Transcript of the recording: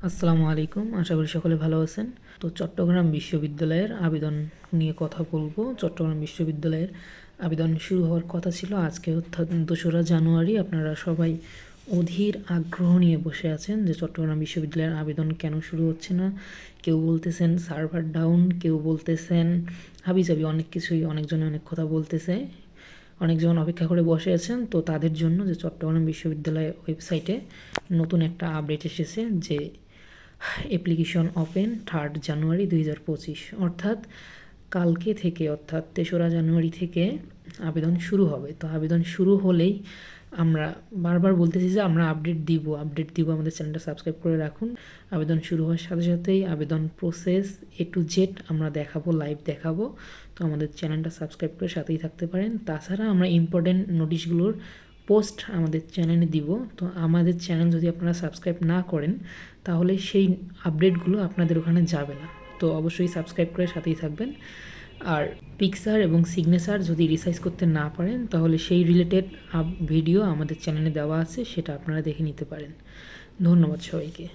আসসালামু আলাইকুম, আশা করি সকলে ভালো আছেন। তো চট্টগ্রাম বিশ্ববিদ্যালয়ের আবেদন নিয়ে কথা বলবো। চট্টগ্রাম বিশ্ববিদ্যালয়ের আবেদন শুরু হওয়ার কথা ছিল আজকে, অর্থাৎ 2রা জানুয়ারি। আপনারা সবাই অধীর আগ্রহ নিয়ে বসে আছেন যে চট্টগ্রাম বিশ্ববিদ্যালয়ের আবেদন কেন শুরু হচ্ছে না। কেউ বলতেছেন সার্ভার ডাউন, কেউ বলতেছেন হাবিজাবি অনেক কিছুই, অনেকজনে অনেক কথা বলতেছে। অনেকজন অপেক্ষা করে বসে আছেন তো তাদের জন্য যে চট্টগ্রাম বিশ্ববিদ্যালয়ের ওয়েবসাইটে নতুন একটা আপডেট এসেছে যে অ্যাপ্লিকেশন ওপেন 3 জানুয়ারি 2025, অর্থাৎ কালকে থেকে, অর্থাৎ 3রা জানুয়ারি থেকে আবেদন শুরু হবে। তো আবেদন শুরু হলেই আমরা বারবার বলতেছি যে আমরা আপডেট দিব, আমাদের চ্যানেলটা সাবস্ক্রাইব করে রাখুন। আবেদন শুরু হওয়ার সাথে সাথেই আবেদন প্রসেস A to Z আমরা দেখাবো, লাইভ দেখাবো। তো আমাদের চ্যানেলটা সাবস্ক্রাইব করে সাথেই থাকতে পারেন। তাছাড়া আমরা ইম্পর্টেন্ট নোটিশগুলোর পোস্ট আমাদের চ্যানেলে দিব। তো আমাদের চ্যানেল যদি আপনারা সাবস্ক্রাইব না করেন তাহলে সেই আপডেটগুলো আপনাদের ওখানে যাবে না। তো অবশ্যই সাবস্ক্রাইব করে সাথেই থাকবেন। আর পিকচার এবং সিগনেচার যদি রিসাইজ করতে না পারেন তাহলে সেই রিলেটেড ভিডিও আমাদের চ্যানেলে দেওয়া আছে, সেটা আপনারা দেখে নিতে পারেন। ধন্যবাদ সবাইকে।